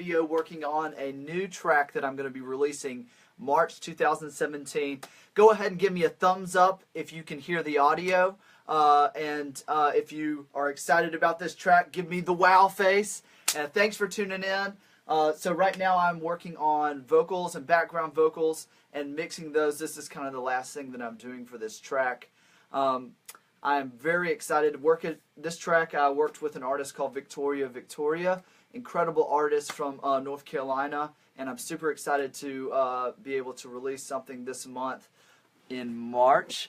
studio working on a new track that I'm going to be releasing March 2017. Go ahead and give me a thumbs up if you can hear the audio. And if you are excited about this track, give me the wow face. And thanks for tuning in. So right now I'm working on vocals and background vocals and mixing those. This is kind of the last thing that I'm doing for this track. I'm very excited to work at this track. I worked with an artist called Victoria, incredible artist from North Carolina, and I'm super excited to be able to release something this month in March.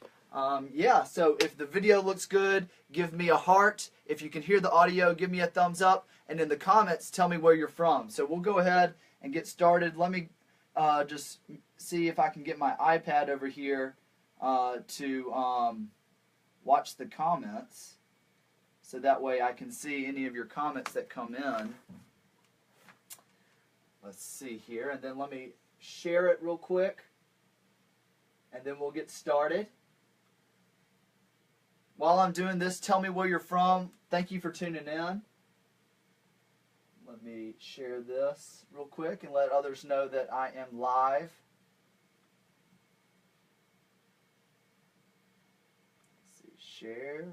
Yeah, so if the video looks good, give me a heart. If you can hear the audio, give me a thumbs up, and in the comments, tell me where you're from. So we'll go ahead and get started. Let me just see if I can get my iPad over here to watch the comments, so that way I can see any of your comments that come in. Let's see here, and then let me share it real quick, and then we'll get started. While I'm doing this, tell me where you're from. Thank you for tuning in. Let me share this real quick and let others know that I am live. Share.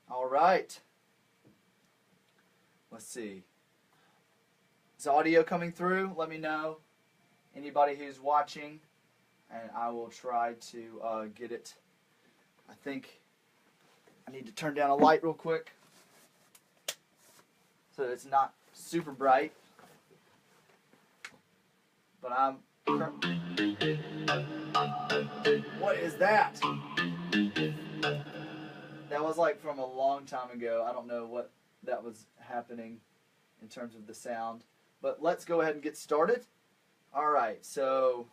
All right. Let's see. Is audio coming through? Let me know. Anybody who's watching, and I will try to get it. I think I need to turn down a light real quick so that it's not super bright. But I'm... What is that? That was like from a long time ago. I don't know what that was happening in terms of the sound. But let's go ahead and get started. Alright, so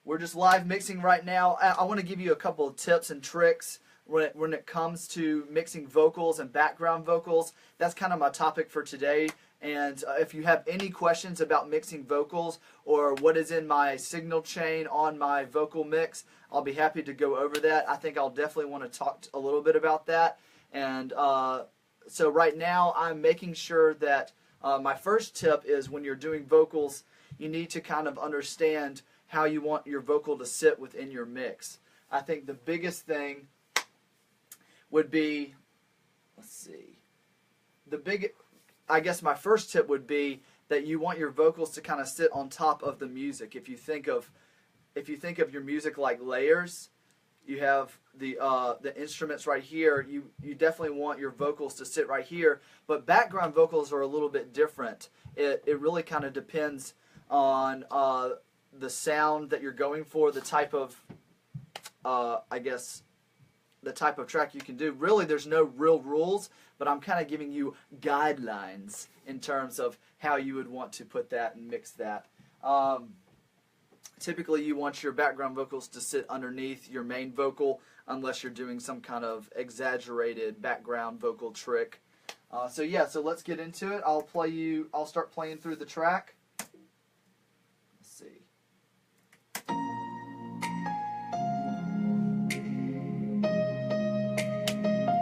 we're just live mixing right now. I want to give you a couple of tips and tricks when it comes to mixing vocals and background vocals. That's kind of my topic for today. And if you have any questions about mixing vocals or what is in my signal chain on my vocal mix, I'll be happy to go over that. I think I'll definitely want to talk a little bit about that. And so right now I'm making sure that my first tip is when you're doing vocals, you need to kind of understand how you want your vocal to sit within your mix. I think the biggest thing would be, I guess my first tip would be that you want your vocals to kind of sit on top of the music. If you think of your music like layers, you have the instruments right here. You definitely want your vocals to sit right here, but background vocals are a little bit different. It really kind of depends on the sound that you're going for, the type of I guess the type of track you can do. Really, there's no real rules, but I'm kind of giving you guidelines in terms of how you would want to put that and mix that. Typically, you want your background vocals to sit underneath your main vocal unless you're doing some kind of exaggerated background vocal trick. So yeah, so let's get into it. I'll start playing through the track. Let's see.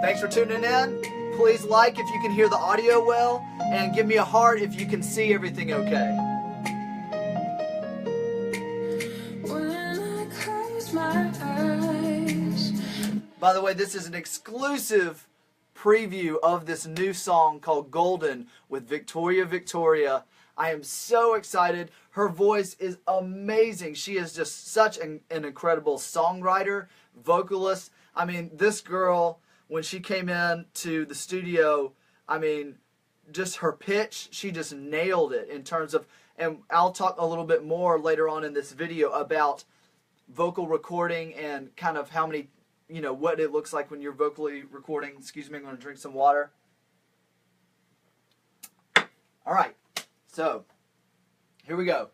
Thanks for tuning in. Please like if you can hear the audio well, and give me a heart if you can see everything okay. By the way, this is an exclusive preview of this new song called Golden with Victoria. I am so excited. Her voice is amazing. She is just such an incredible songwriter, vocalist. I mean, this girl, when she came in to the studio, I mean, just her pitch, she just nailed it in terms of, and I'll talk a little bit more later on in this video about vocal recording and kind of how many, you know, what it looks like when you're vocally recording. Excuse me, I'm going to drink some water. All right, so here we go.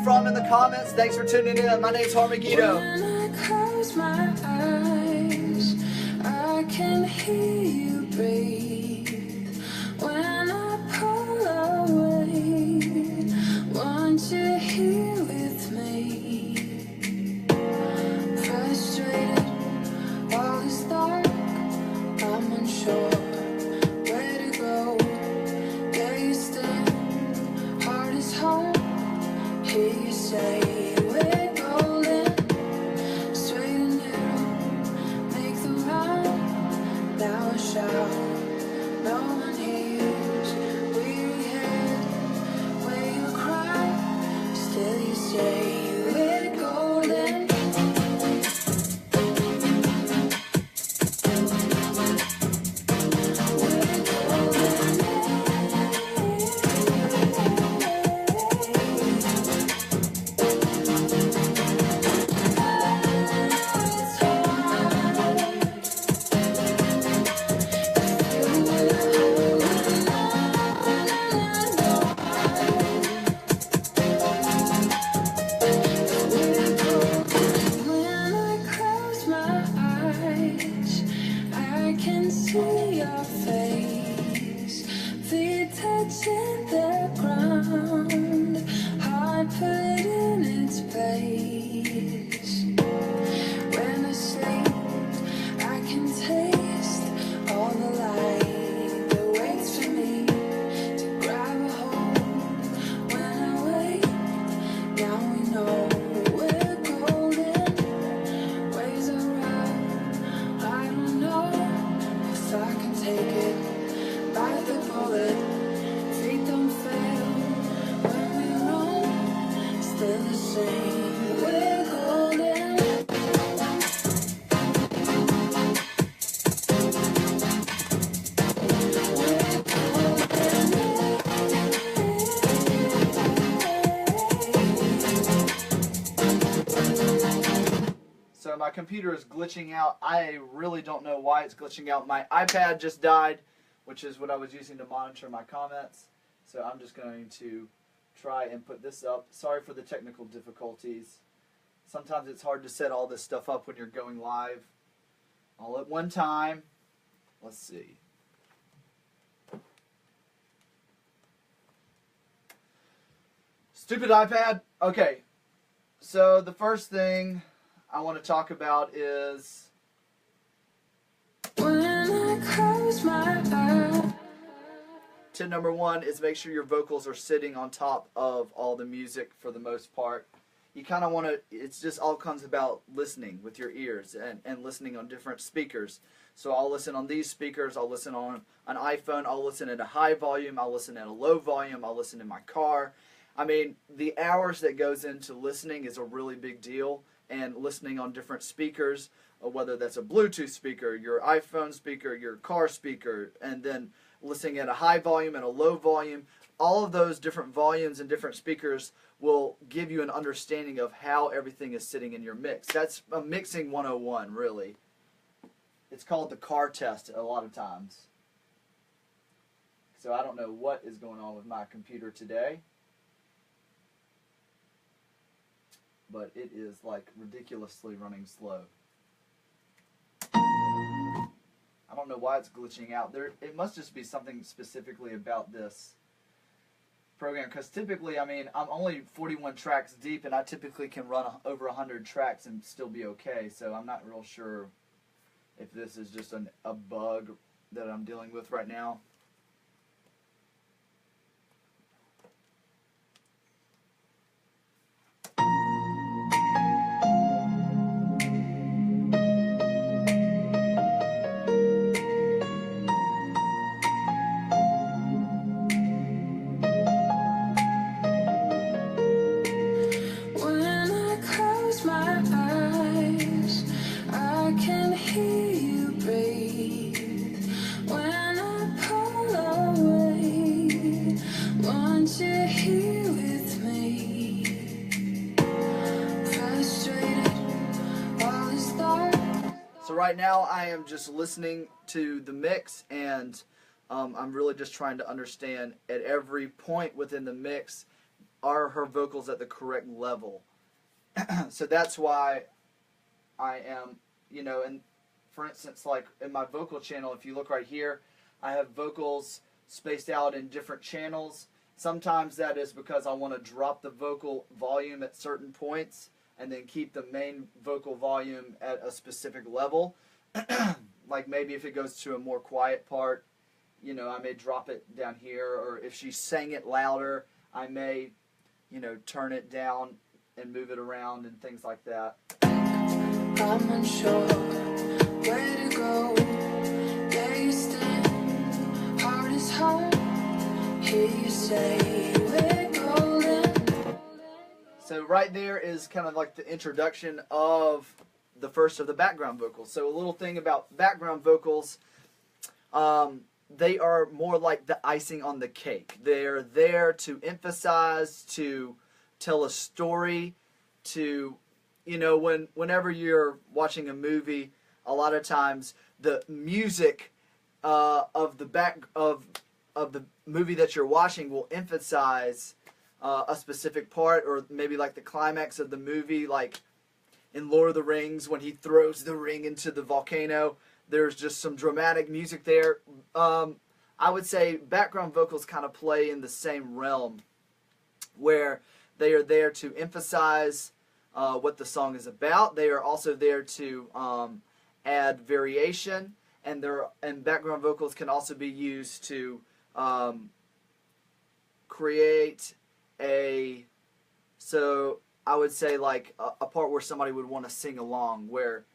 from in the comments. Thanks for tuning in. My name's Har Megiddo. When I close my eyes, I can hear you breathe. When I pull away, want you here with me. Frustrated, all is dark, I'm unsure where to go. There you stand, heart is hard, hear you say we're golden. Straight and narrow, make the round. Now I shout, no one hears. Weary head, where you cry, still you say we're golden. I can see your face, feet touching the ground, heart put in its place. When I sleep, I can taste all the light that waits for me to grab a hold. When I wake, now we know we're golden. Waves are rough, I don't know if I can take it. Bite the bullet, feet don't fail. When we roam, still the same. We're golden. So my computer is glitching out. I really don't know why it's glitching out. My iPad just died, which is what I was using to monitor my comments. So I'm just going to try and put this up. Sorry for the technical difficulties. Sometimes it's hard to set all this stuff up when you're going live all at one time. Let's see. Stupid iPad. Okay. So the first thing I want to talk about is When I close my eyes. tip number one is make sure your vocals are sitting on top of all the music for the most part. You kind of want to, it's just all comes about listening with your ears and listening on different speakers. So I'll listen on these speakers, I'll listen on an iPhone, I'll listen at a high volume, I'll listen at a low volume, I'll listen in my car. I mean, the hours that goes into listening is a really big deal, and listening on different speakers, whether that's a Bluetooth speaker, your iPhone speaker, your car speaker, and then listening at a high volume and a low volume. All of those different volumes and different speakers will give you an understanding of how everything is sitting in your mix. That's a mixing 101, really. It's called the car test a lot of times. So I don't know what is going on with my computer today, but it is like ridiculously running slow. I don't know why it's glitching out. It must just be something specifically about this program, because typically, I mean, I'm only 41 tracks deep, and I typically can run over 100 tracks and still be okay, so I'm not real sure if this is just a bug that I'm dealing with right now. When I close my eyes, I can hear you breathe. When I pull away, want you here with me. Frustrated, all is dark. So right now I am just listening to the mix, and I'm really just trying to understand at every point within the mix are her vocals at the correct level? So that's why I am, and for instance, like in my vocal channel, if you look right here, I have vocals spaced out in different channels. Sometimes that is because I want to drop the vocal volume at certain points and then keep the main vocal volume at a specific level. Like maybe if it goes to a more quiet part, I may drop it down here, or if she sang it louder, I may, turn it down and move it around and things like that. I'm unsure where to go. There you stand, heart is hard. Hear you say we're golden. So right there is kind of like the introduction of the first of the background vocals. So a little thing about background vocals, they are more like the icing on the cake. They're there to emphasize, to tell a story, to, whenever you're watching a movie, a lot of times the music of the movie that you're watching will emphasize a specific part, or maybe like the climax of the movie, like in Lord of the Rings when he throws the ring into the volcano. There's just some dramatic music there. I would say background vocals kind of play in the same realm, where they are there to emphasize what the song is about. They are also there to add variation, and background vocals can also be used to create so I would say like a part where somebody would want to sing along, where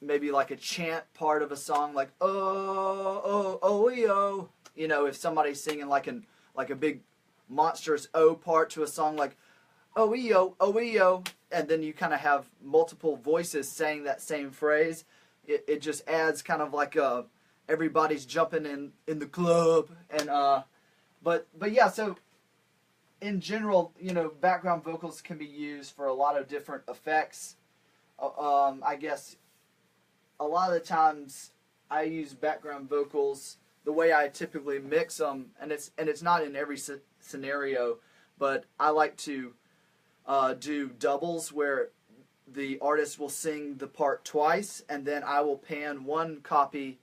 maybe like a chant part of a song, like oh oh oh yo, if somebody's singing like a big monstrous O part to a song, like oh yo, and then you kind of have multiple voices saying that same phrase. It just adds kind of like everybody's jumping in the club, and but yeah. So in general, background vocals can be used for a lot of different effects. I guess a lot of the times I use background vocals the way I typically mix them, and it's not in every scenario, but I like to do doubles where the artist will sing the part twice, and then I will pan one copy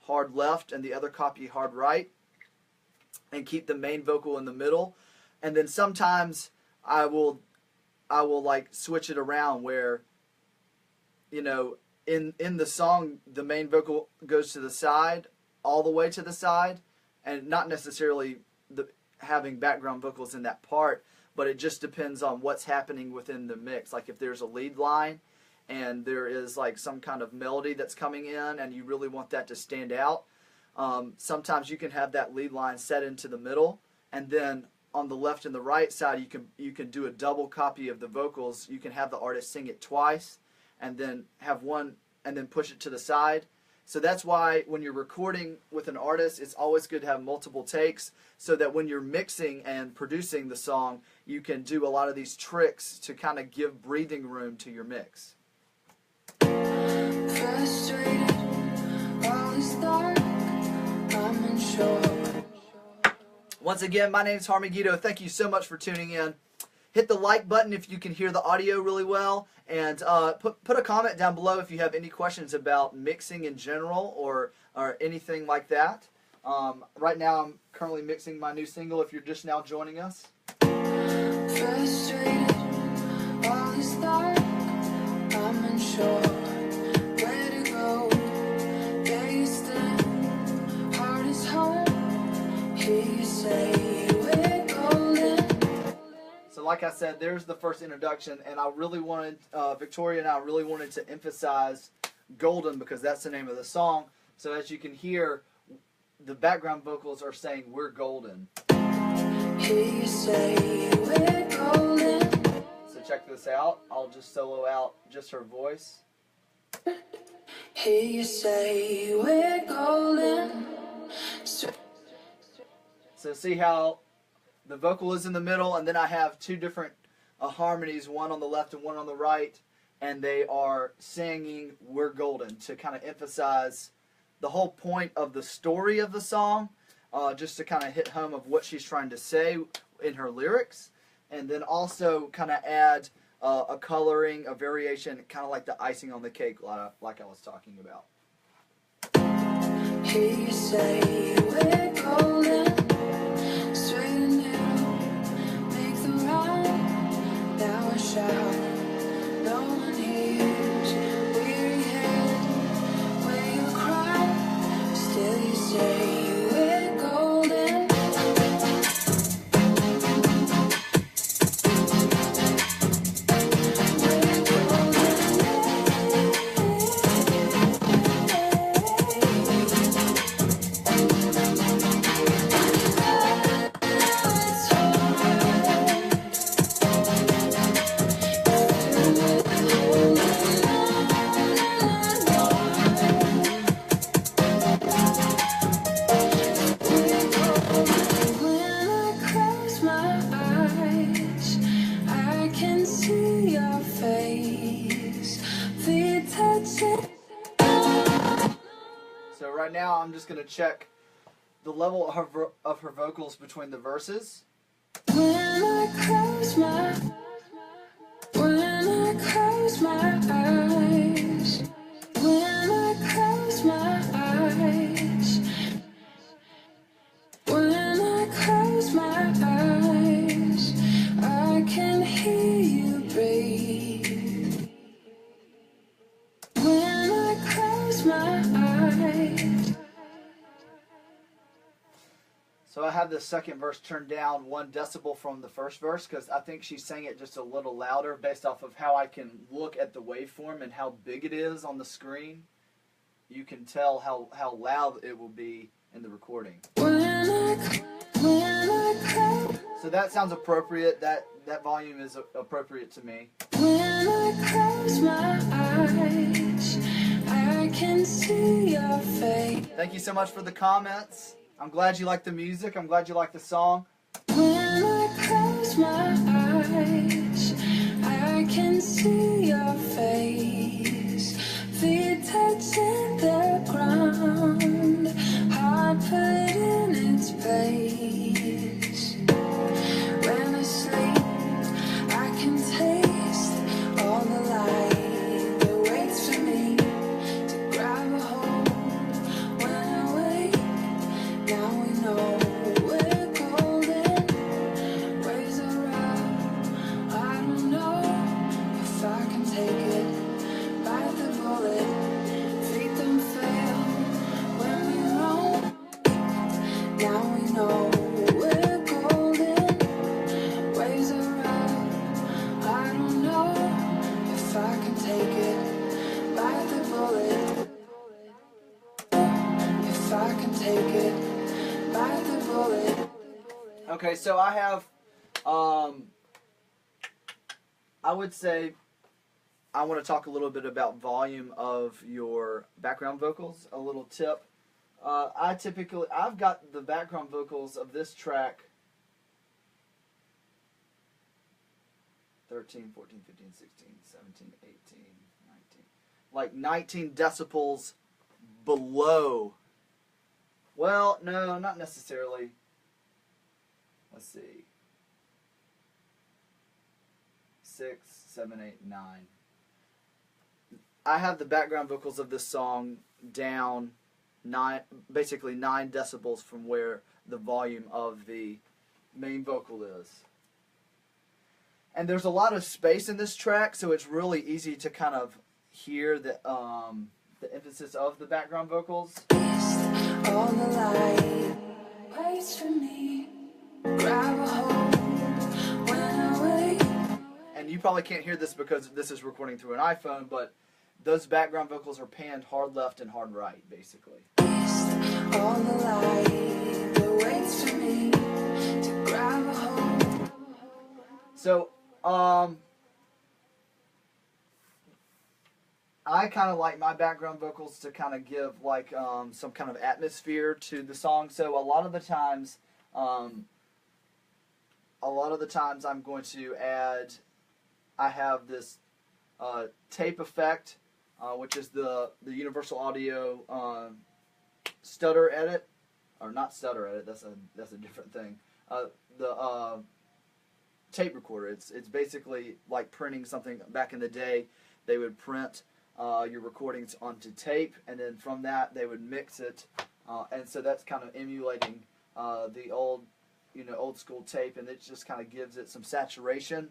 hard left and the other copy hard right, and keep the main vocal in the middle. And then sometimes I will like switch it around where, in the song the main vocal goes to the side, all the way to the side, and not necessarily having background vocals in that part, but it just depends on what's happening within the mix. Like if there's a lead line and there is like some kind of melody that's coming in and you really want that to stand out, sometimes you can have that lead line set into the middle, and then on the left and the right side you can do a double copy of the vocals. You can have the artist sing it twice and then have one and then push it to the side. So that's why when you're recording with an artist, it's always good to have multiple takes, so that when you're mixing and producing the song, you can do a lot of these tricks to kind of give breathing room to your mix. Frustrated, all is dark, I'm unsure. Once again, my name is Har Megiddo. Thank you so much for tuning in. Hit the like button if you can hear the audio really well, and put a comment down below if you have any questions about mixing in general or anything like that. Right now I'm currently mixing my new single, if you're just now joining us. Frustrated, all is dark, I'm unsure where to go. There you stand, heart is hard. Hear you say we're golden. So like I said, there's the first introduction, and I really wanted, Victoria and I really wanted to emphasize Golden because that's the name of the song. So as you can hear, the background vocals are saying we're golden. Hear you say we're golden. So check this out. I'll just solo out just her voice. Hear you say we're golden. So see how the vocal is in the middle, and then I have two different harmonies, one on the left and one on the right, and they are singing we're golden to kind of emphasize the whole point of the story of the song, just to kind of hit home of what she's trying to say in her lyrics, and then also kind of add a coloring, a variation, kind of like the icing on the cake, like I was talking about. Hear you say we're golden, straight and narrow, make the round. Now I shout, no one hears. Weary head, where you cry, still you say we're golden. So right now I'm just going to check the level of her vocals between the verses. When I close my eyes, when I close my eyes, when I close my eyes, when I close my eyes, I can hear you breathe. When I close my eyes. So I have the second verse turned down 1 decibel from the first verse because I think she sang it just a little louder based off of how I can look at the waveform and how big it is on the screen. You can tell how loud it will be in the recording. So that sounds appropriate. That volume is appropriate to me. When I close my eyes, I can see your face. Thank you so much for the comments. I'm glad you like the music. I'm glad you like the song. When I close my eyes, I can see your face. Feet touching the ground, heart put in its place. When I sleep, I can taste all the light that waits for me to grab a hold. When I wake, now we know we're golden. Waves are rough, I don't know if I can take it. Bite the bullet, feet them fail when we roam. Now we know we're golden. Waves are rough, I don't know if I can take it. Bite the bullet, if I can take it. Bite the bullet. Okay, so I have, I would say, I want to talk a little bit about volume of your background vocals. A little tip. I've got the background vocals of this track 13, 14, 15, 16, 17, 18, 19. Like 19 decibels below. Well, no, not necessarily. Let's see. 6, 7, 8, 9. I have the background vocals of this song down basically 9 decibels from where the volume of the main vocal is. And there's a lot of space in this track, so it's really easy to kind of hear the emphasis of the background vocals. All the light waits for me. Grab a hold when I wake. And you probably can't hear this because this is recording through an iPhone, but those background vocals are panned hard left and hard right, basically. All the light that waits for me to grab a hold. So, I kind of like my background vocals to kind of give like some kind of atmosphere to the song. So a lot of the times I'm going to add. I have this tape effect, which is the Universal Audio stutter edit, or not stutter edit. That's a different thing. the tape recorder. It's basically like printing something. Back in the day, they would print your recordings onto tape, and then from that they would mix it, and so that's kind of emulating the old school tape, and it just kind of gives it some saturation.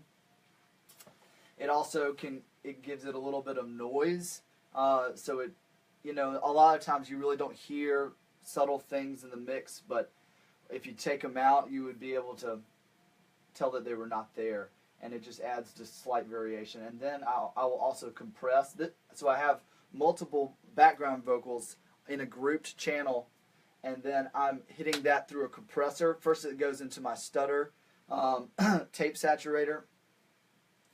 It also gives it a little bit of noise, so it a lot of times you really don't hear subtle things in the mix, but if you take them out, you would be able to tell that they were not there, and it just adds just slight variation. And then I will also compress it, so I have multiple background vocals in a grouped channel, and then I'm hitting that through a compressor. First it goes into my stutter tape saturator,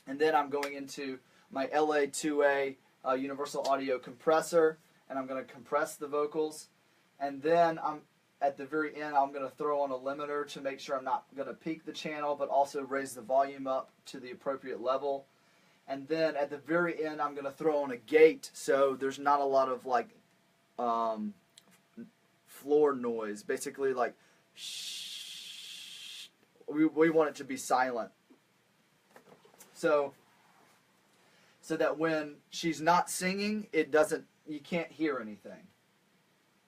and then I'm going into my LA2A universal audio compressor, and I'm going to compress the vocals, and then at the very end I'm going to throw on a limiter to make sure I'm not going to peak the channel, but also raise the volume up to the appropriate level. And then at the very end I'm going to throw on a gate, so there's not a lot of like floor noise, basically like shh. We want it to be silent, so that when she's not singing, you can't hear anything.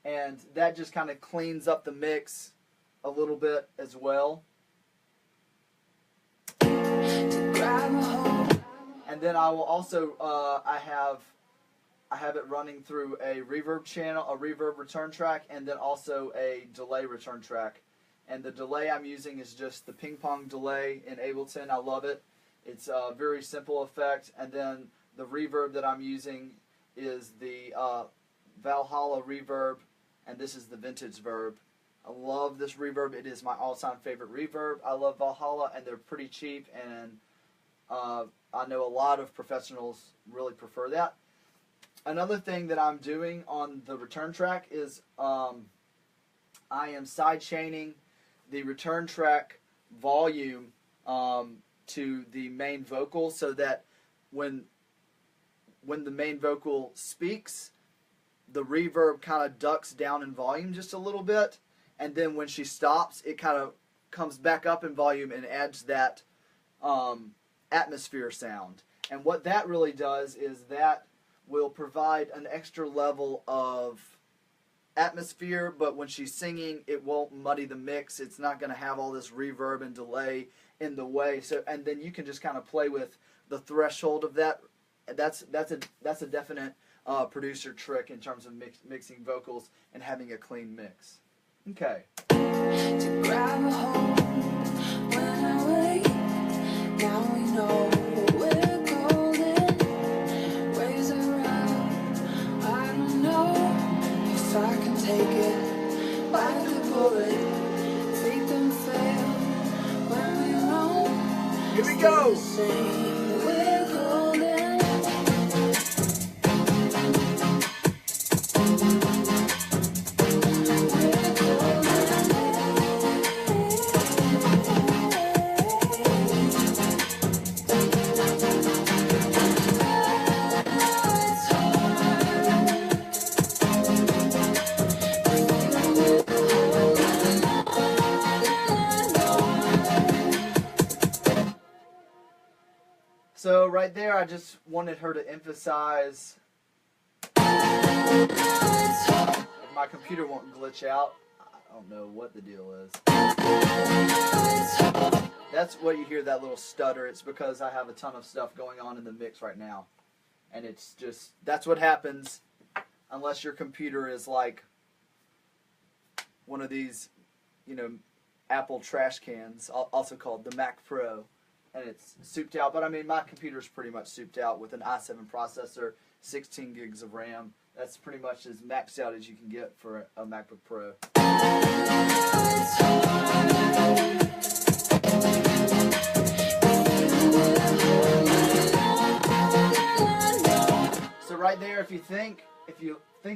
And that just kind of cleans up the mix a little bit as well. And then I will also I have it running through a reverb channel, a reverb return track, and then also a delay return track. And the delay I'm using is just the ping pong delay in Ableton. I love it. It's a very simple effect. And then the reverb that I'm using is the Valhalla reverb, and this is the vintage verb. I love this reverb. It is my all-time favorite reverb. I love Valhalla, and they're pretty cheap, and I know a lot of professionals really prefer that. Another thing that I'm doing on the return track is I am side-chaining the return track volume to the main vocal, so that when the main vocal speaks, the reverb kind of ducks down in volume just a little bit, and then when she stops, it kind of comes back up in volume and adds that atmosphere sound. And what that really does is that will provide an extra level of atmosphere, but when she's singing, it won't muddy the mix. It's not going to have all this reverb and delay in the way. So, and then you can just kind of play with the threshold of that. That's a definite producer trick in terms of mixing vocals and having a clean mix. Okay. To grab a hold when I wake, now we know we're golden. Waves around, I don't know if I can take it. Like the bullet, feet them fail when we roam. Here we go. We're golden. So right there, I just wanted her to emphasize, if my computer won't glitch out, I don't know what the deal is. That's what you hear, that little stutter. It's because I have a ton of stuff going on in the mix right now. And it's just, that's what happens unless your computer is like one of these, Apple trash cans, also called the Mac Pro. And it's souped out, but I mean, my computer's pretty much souped out with an i7 processor, 16 gigs of RAM. That's pretty much as maxed out as you can get for a MacBook Pro. So right there, if you think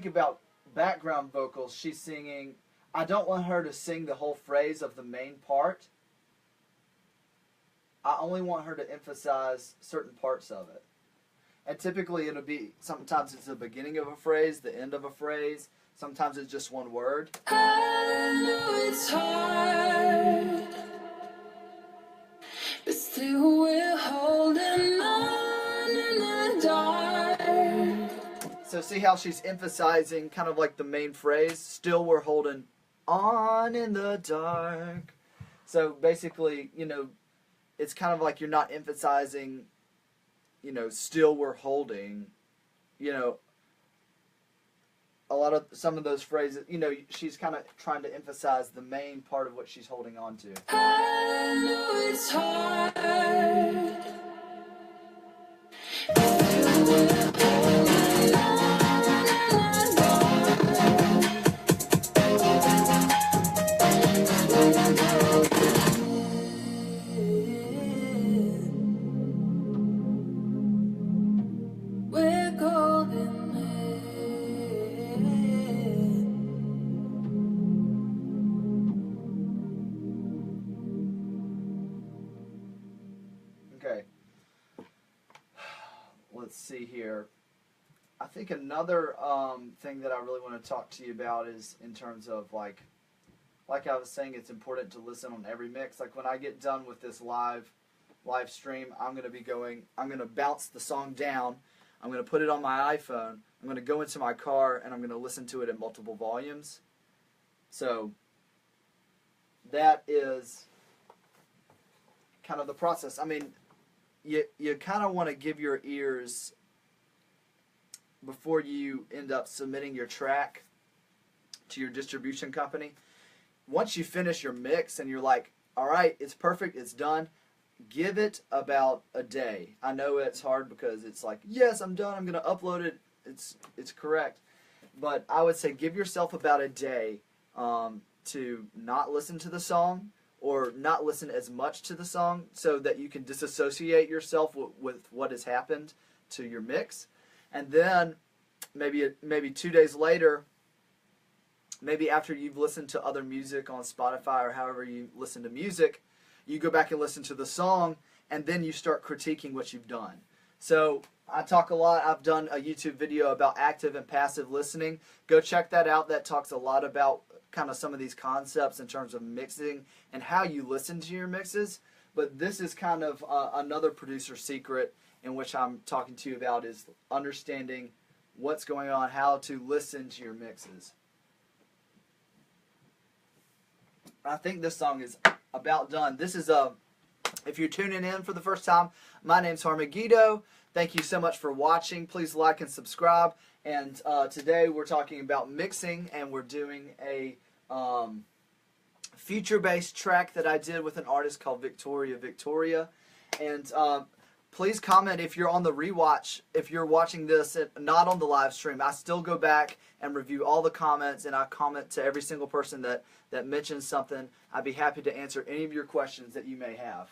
about background vocals, she's singing. I don't want her to sing the whole phrase of the main part. I only want her to emphasize certain parts of it. And typically it'll be, sometimes it's the beginning of a phrase, the end of a phrase. Sometimes it's just one word. I know it's hard, but still we're holding on in the dark. So see how she's emphasizing kind of like the main phrase? Still we're holding on in the dark. So basically, you know, it's kind of like you're not emphasizing, you know, still we're holding, you know, a lot of some of those phrases, you know, she's kind of trying to emphasize the main part of what she's holding on to. I know it's hard, we're golden Okay. Let's see here. I think another thing that I really want to talk to you about is in terms of like I was saying, it's important to listen on every mix. Like when I get done with this live stream, I'm going to bounce the song down. I'm going to put it on my iPhone. I'm going to go into my car and I'm going to listen to it in multiple volumes. So that is kind of the process. I mean, you kind of want to give your ears, before you end up submitting your track to your distribution company, once you finish your mix and you're like, all right, it's perfect, it's done, give it about a day. I know it's hard because it's like, yes, I'm done, I'm going to upload it, it's correct. But I would say give yourself about a day to not listen to the song or not listen as much to the song so that you can disassociate yourself with what has happened to your mix. And then maybe 2 days later, maybe after you've listened to other music on Spotify or however you listen to music, you go back and listen to the song, and then you start critiquing what you've done. So I talk a lot. I've done a YouTube video about active and passive listening. Go check that out. That talks a lot about kind of some of these concepts in terms of mixing and how you listen to your mixes. But this is kind of another producer secret in which I'm talking to you about, is understanding what's going on, how to listen to your mixes. I think this song is about done. This is if you're tuning in for the first time, my name's Har Megiddo. Thank you so much for watching. Please like and subscribe. And today we're talking about mixing, and we're doing a feature-based track that I did with an artist called Victoria. And please comment if you're on the rewatch. If you're watching this not on the live stream, I still go back and review all the comments, and I comment to every single person that mentions something. I'd be happy to answer any of your questions that you may have.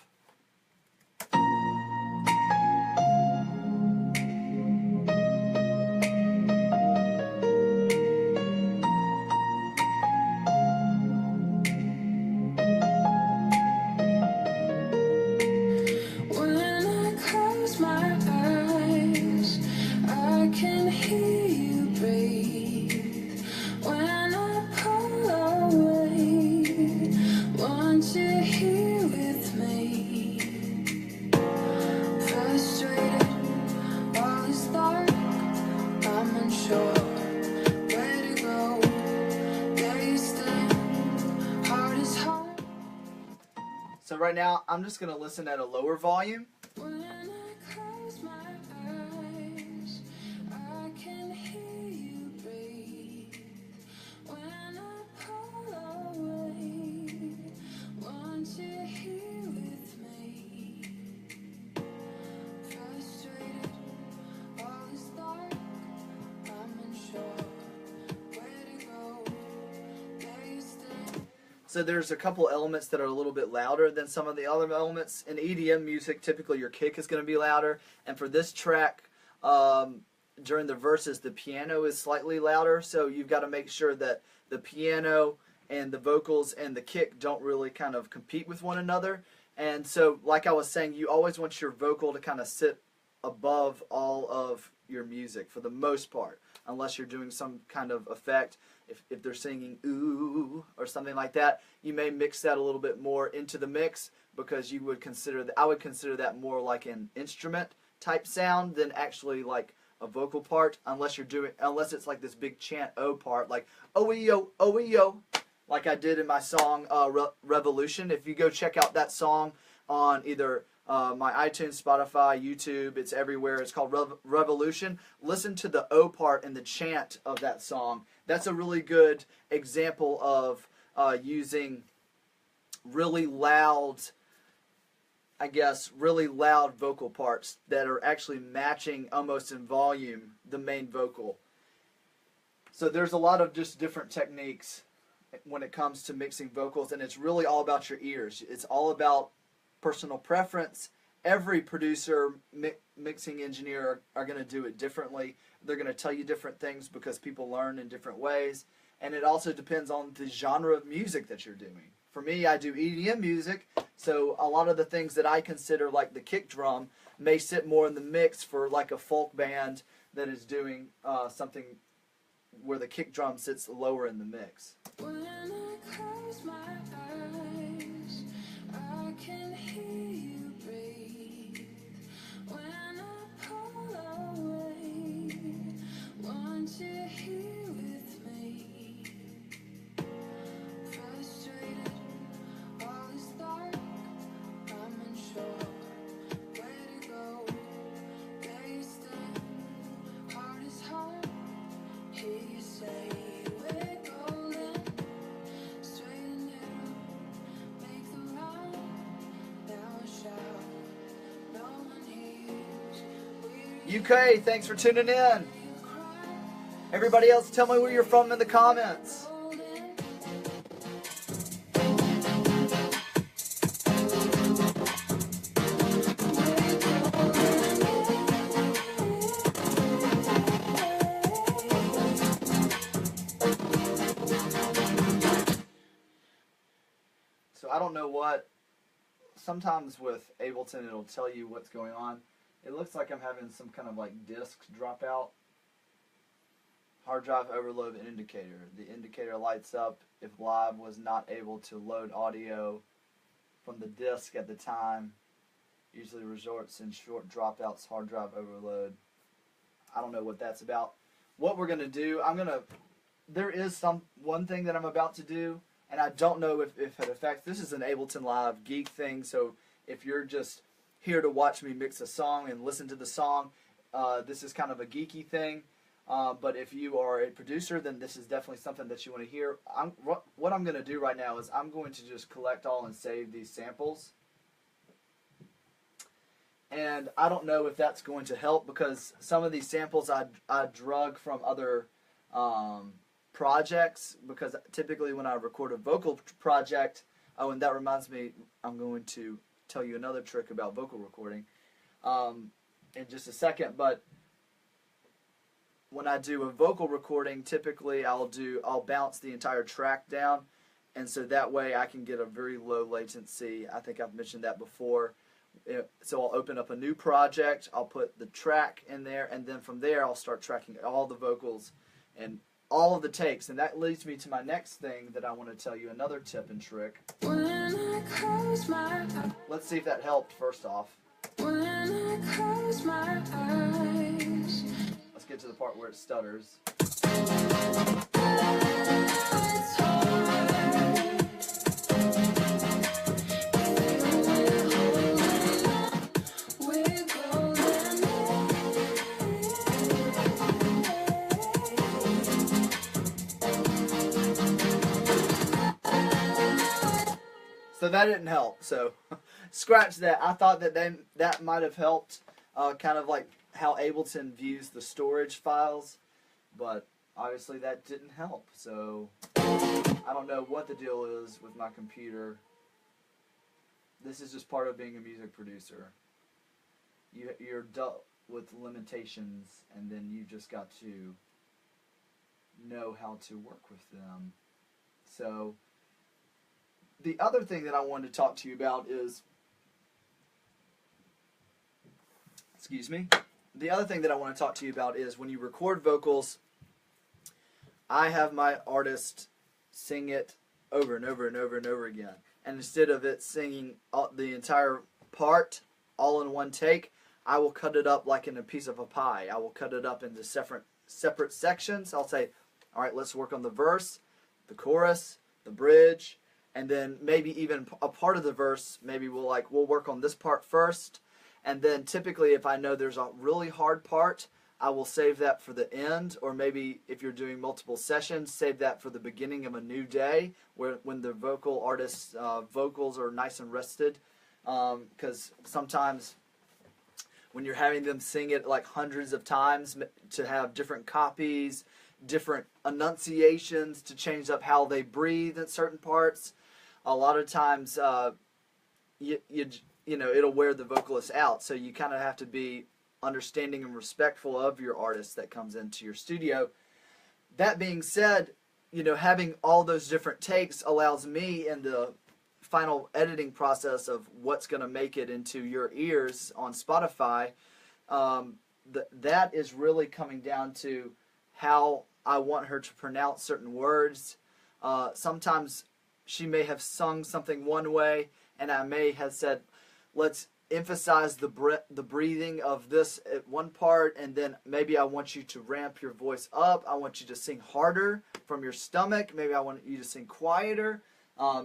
When I close my eyes, I can hear you breathe. When I pull away, want you here with me. Frustrated, all is dark, I'm unsure where to go. There you stand, heart is hard. So right now, I'm just going to listen at a lower volume. When I close my eyes, I can hear you breathe. When I pull away, want you here with me. Frustrated, all is dark, I'm unsure where to go. There you stand. So there's a couple elements that are a little bit louder than some of the other elements. In EDM music, typically your kick is going to be louder. And for this track, during the verses, the piano is slightly louder. So you've got to make sure that the piano and the vocals and the kick don't really kind of compete with one another. And so, like I was saying, you always want your vocal to kind of sit above all of your music for the most part, unless you're doing some kind of effect. If they're singing ooh or something like that, you may mix that a little bit more into the mix, because you would consider that, I would consider that more like an instrument type sound than actually like a vocal part, unless it's like this big chant O part, like oh yo, like I did in my song Revolution. If you go check out that song on either my iTunes, Spotify, YouTube, it's everywhere. It's called Revolution. Listen to the O part and the chant of that song. That's a really good example of using really loud, really loud vocal parts that are actually matching almost in volume the main vocal. So there's a lot of just different techniques when it comes to mixing vocals, and it's really all about your ears. It's all about personal preference. Every producer, mixing engineer are going to do it differently. They're going to tell you different things because people learn in different ways. And it also depends on the genre of music that you're doing. For me, I do EDM music, so a lot of the things that I consider like the kick drum may sit more in the mix for like a folk band that is doing something where the kick drum sits lower in the mix. When I close my eyes, I can hear you breathe. When I pull away, want you here with me. Frustrated, all is dark, I'm unsure where to go. There you stand, heart is hard, hear you say we're golden. Straight and narrow, make the run, now I shout, no one hears. UK, thanks for tuning in. Everybody else, tell me where you're from in the comments. So I don't know what, sometimes with Ableton it'll tell you what's going on. It looks like I'm having some kind of like disk drop out. Hard drive overload indicator. The indicator lights up if live was not able to load audio from the disk at the time. Usually results in short dropouts, hard drive overload. I don't know what that's about. What we're going to do, there is one thing that I'm about to do, and I don't know if it affects. This is an Ableton Live geek thing, so if you're just here to watch me mix a song and listen to the song, this is kind of a geeky thing. But if you are a producer, then this is definitely something that you want to hear. What I'm going to do right now is I'm going to just collect all and save these samples. And I don't know if that's going to help, because some of these samples I drug from other projects, because typically when I record a vocal project, oh, and that reminds me, I'm going to tell you another trick about vocal recording in just a second, but when I do a vocal recording, typically I'll bounce the entire track down, and so that way I can get a very low latency. I think I've mentioned that before. So I'll open up a new project, I'll put the track in there, and then from there I'll start tracking all the vocals and all of the takes. And that leads me to my next thing that I want to tell you, another tip and trick. When I close my eyes, Let's see if that helped first off. when I close my eyes, Let's get to the part where it stutters. it's hard. We're golden. So that didn't help. So scratch that. I thought that might have helped, kind of like how Ableton views the storage files, but obviously that didn't help. So I don't know what the deal is with my computer. This is just part of being a music producer. You're dealt with limitations, and then you just got to know how to work with them. So the other thing that I wanted to talk to you about is, Excuse me. The other thing that I want to talk to you about is when you record vocals, I have my artist sing it over and over and over and over again. And instead of it singing the entire part all in one take, I will cut it up like in a piece of a pie. I will cut it up into separate sections. I'll say, all right, let's work on the verse, the chorus, the bridge, and then maybe even a part of the verse. Maybe we'll work on this part first, and then typically if I know there's a really hard part, I will save that for the end, or maybe if you're doing multiple sessions, save that for the beginning of a new day, when the vocal artist's vocals are nice and rested, because sometimes when you're having them sing it like hundreds of times to have different copies, different enunciations to change up how they breathe in certain parts, a lot of times you know it'll wear the vocalist out. So you kind of have to be understanding and respectful of your artist that comes into your studio. That being said, you know, having all those different takes allows me in the final editing process of what's going to make it into your ears on Spotify, that is really coming down to how I want her to pronounce certain words. Sometimes she may have sung something one way, and I may have said, let's emphasize the breathing of this at one part, and then maybe I want you to ramp your voice up. I want you to sing harder from your stomach. Maybe I want you to sing quieter.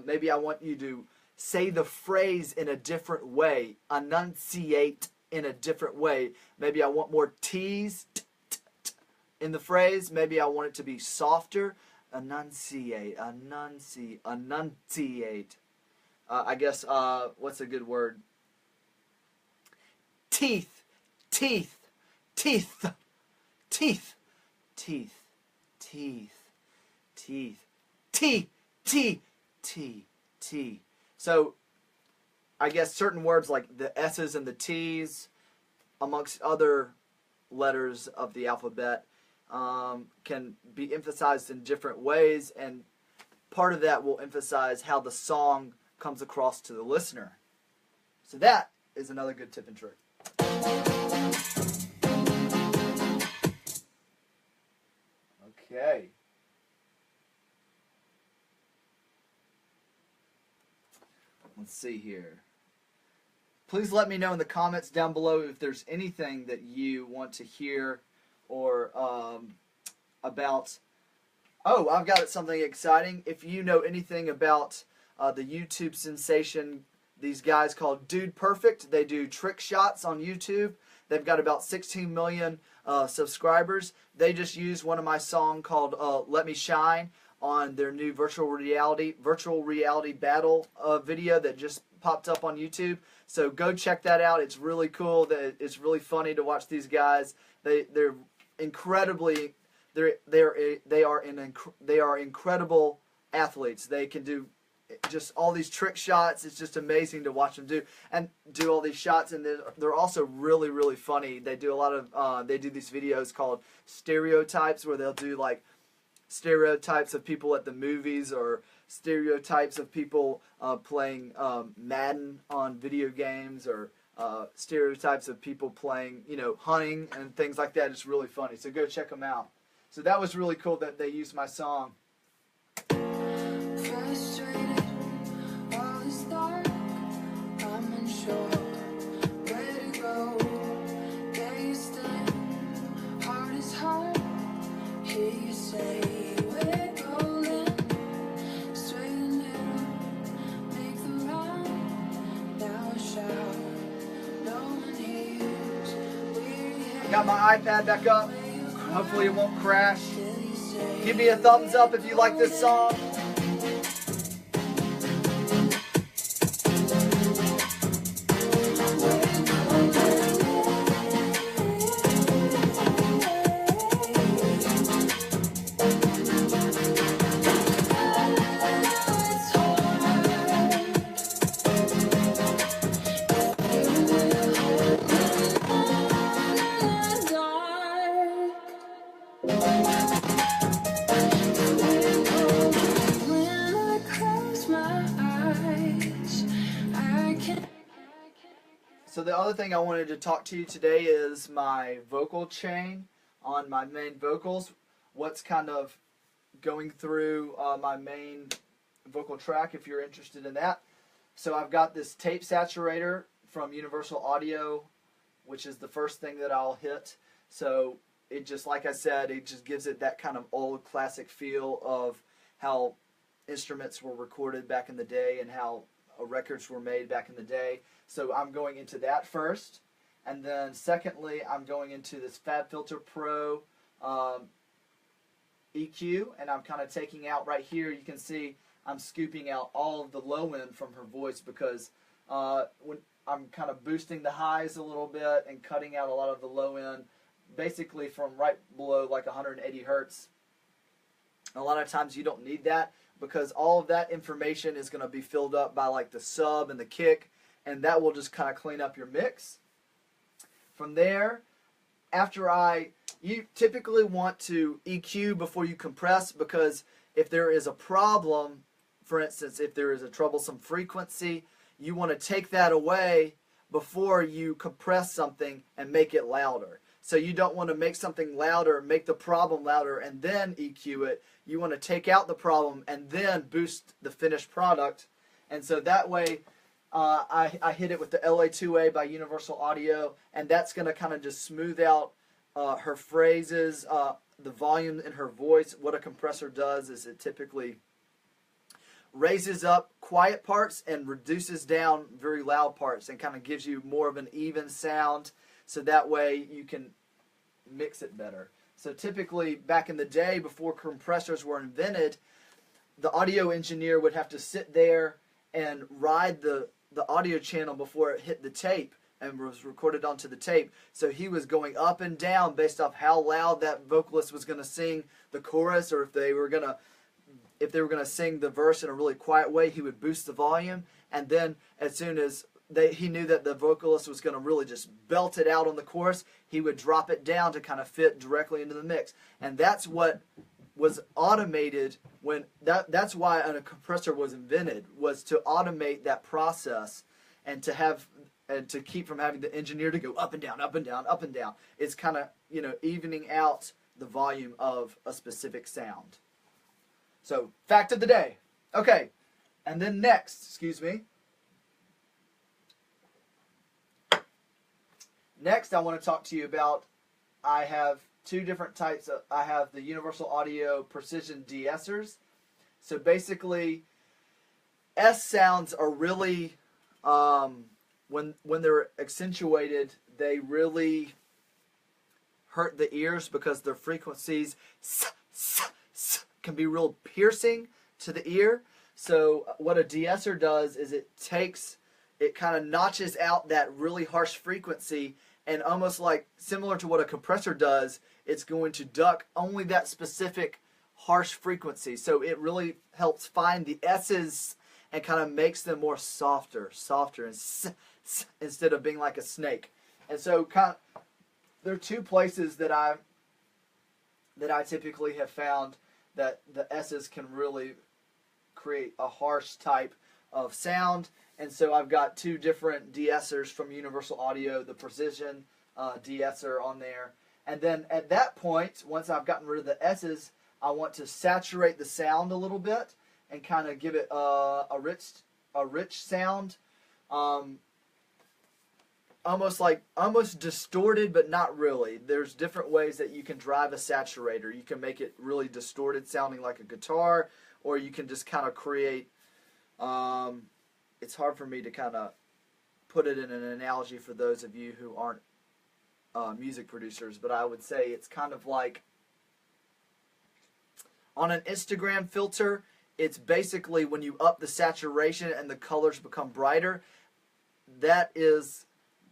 Maybe I want you to say the phrase in a different way, enunciate in a different way. Maybe I want more T's in the phrase. Maybe I want it to be softer. Enunciate. I guess, what's a good word? Teeth. T, T. So, I guess certain words like the S's and the T's, amongst other letters of the alphabet, can be emphasized in different ways, and part of that will emphasize how the song comes across to the listener. So that is another good tip and trick. Okay. Let's see here. Please let me know in the comments down below if there's anything that you want to hear or about. Oh, I've got something exciting. If you know anything about the YouTube sensation, these guys called Dude Perfect, they do trick shots on YouTube. They've got about 16 million subscribers. They just used one of my songs called Let Me Shine on their new virtual reality battle video that just popped up on YouTube. So go check that out. It's really cool. It's really funny to watch these guys. They're incredibly they are incredible athletes. They can do just all these trick shots. It's just amazing to watch them do all these shots, and they're also really, really funny. They do a lot of they do these videos called stereotypes, where they'll do like stereotypes of people at the movies, or stereotypes of people playing Madden on video games, or stereotypes of people playing, hunting and things like that. It's really funny. So go check them out. So that was really cool that they used my song. Frustrated, all is dark, I'm unsure where to go. Days stand, heart is hard, hear you say we're golden. Straight and narrow, make the round, now I shout, no one hears, weary Got my iPad back up. Hopefully it won't crash. Give me a thumbs up if you like this song. So the other thing I wanted to talk to you today is my vocal chain on my main vocals. What's kind of going through my main vocal track, if you're interested in that. So I've got this tape saturator from Universal Audio, which is the first thing that I'll hit. So it just, like I said, it just gives it that kind of old classic feel of how instruments were recorded back in the day and how records were made back in the day. So I'm going into that first. And then secondly, I'm going into this FabFilter Pro EQ, and I'm kind of taking out right here, you can see I'm scooping out all of the low end from her voice because when I'm kind of boosting the highs a little bit and cutting out a lot of the low end, basically from right below like 180 hertz. A lot of times you don't need that because all of that information is going to be filled up by like the sub and the kick, and that will just kind of clean up your mix. From there, you typically want to EQ before you compress, because if there is a problem, for instance, if there is a troublesome frequency, you want to take that away before you compress something and make it louder. So you don't want to make something louder, make the problem louder, and then EQ it. You want to take out the problem and then boost the finished product. And so that way, I hit it with the LA2A by Universal Audio, and that's going to kind of just smooth out her phrases, the volume in her voice. What a compressor does is it typically raises up quiet parts and reduces down very loud parts and kind of gives you more of an even sound, so that way you can mix it better. So typically back in the day before compressors were invented, the audio engineer would have to sit there and ride the audio channel before it hit the tape and was recorded onto the tape. So he was going up and down based off how loud that vocalist was going to sing the chorus, or if they were going to sing the verse in a really quiet way, he would boost the volume. And then as soon as he knew that the vocalist was going to really just belt it out on the chorus, he would drop it down to kind of fit directly into the mix. And that's what was automated when that's why a compressor was invented, was to automate that process and to keep from having the engineer to go up and down, up and down, up and down. It's kind of, evening out the volume of a specific sound. So, fact of the day. Okay, and then next, Next, I want to talk to you about, I have two different types. I have the Universal Audio Precision de-essers. So basically, S sounds are really, when they're accentuated, they really hurt the ears because their frequencies can be real piercing to the ear. So what a de-esser does is it kind of notches out that really harsh frequency, and almost like similar to what a compressor does, it's going to duck only that specific harsh frequency. So it really helps find the S's and kind of makes them more softer, and instead of being like a snake. And so there are two places that I typically have found that the S's can really create a harsh type of sound. And so I've got two different de-essers from Universal Audio, the Precision de-esser on there. And then at that point, once I've gotten rid of the S's, I want to saturate the sound a little bit and kind of give it a rich sound. Almost distorted, but not really. There's different ways that you can drive a saturator. You can make it really distorted, sounding like a guitar, or you can just kind of create. It's hard for me to kind of put it in an analogy for those of you who aren't music producers, but I would say it's kind of like on an Instagram filter. It's basically when you up the saturation and the colors become brighter. That is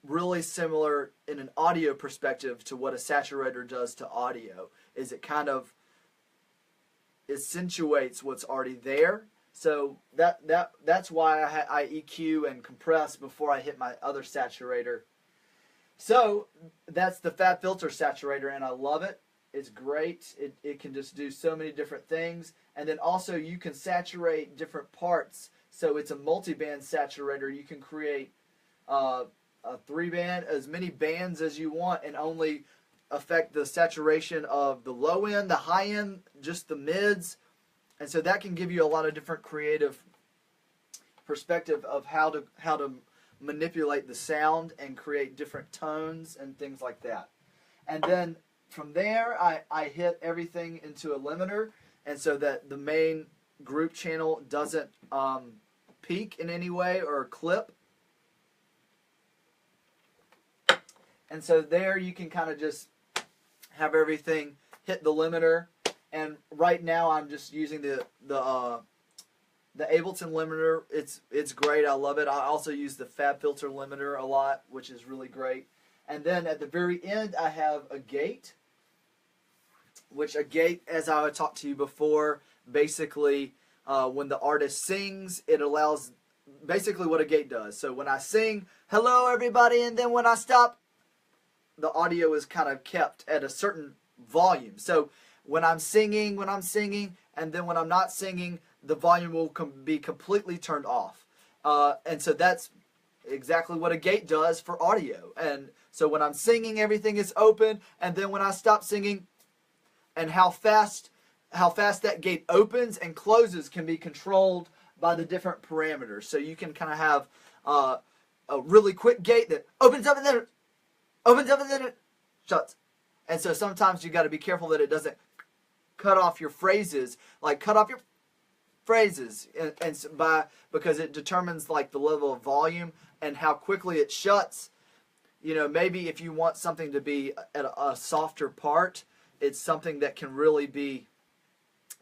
really similar in an audio perspective to what a saturator does to audio. Is it kind of accentuates what's already there. So that's why I EQ and compress before I hit my other saturator. So that's the FabFilter saturator, and I love it. It's great. It can just do so many different things. And then also you can saturate different parts. So it's a multi-band saturator. You can create a 3-band, as many bands as you want, and only affect the saturation of the low end, the high end, just the mids. And so that can give you a lot of different creative perspective of how to manipulate the sound and create different tones and things like that. And then from there, I hit everything into a limiter, and so that the main group channel doesn't peak in any way or clip. And so there you can kind of just have everything hit the limiter. And right now I'm just using the Ableton limiter. It's great. I love it. I also use the FabFilter limiter a lot, which is really great. And then at the very end, I have a gate, which a gate, as I talked to you before, basically when the artist sings, it allows basically what a gate does. So when I sing, hello everybody, and then when I stop, the audio is kind of kept at a certain volume. So when I'm singing, and then when I'm not singing, the volume will be completely turned off. And so that's exactly what a gate does for audio. And so when I'm singing, everything is open, and then when I stop singing, and how fast that gate opens and closes can be controlled by the different parameters. So you can kind of have a really quick gate that opens up and then it shuts. And so sometimes you got to be careful that it doesn't cut off your phrases, because it determines like the level of volume and how quickly it shuts. You know, maybe if you want something to be at a softer part, it's something that can really be,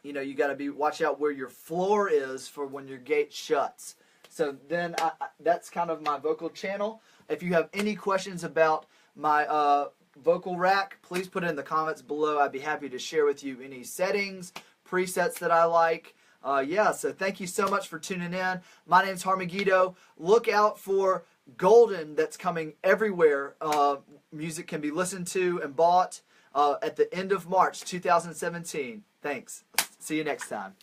you know, you got to watch out where your floor is for when your gate shuts. So then that's kind of my vocal channel. If you have any questions about my vocal rack, please put it in the comments below. I'd be happy to share with you any settings, presets that I like. So thank you so much for tuning in. My name's Har Megiddo. Look out for Golden that's coming everywhere. Music can be listened to and bought at the end of March 2017. Thanks. See you next time.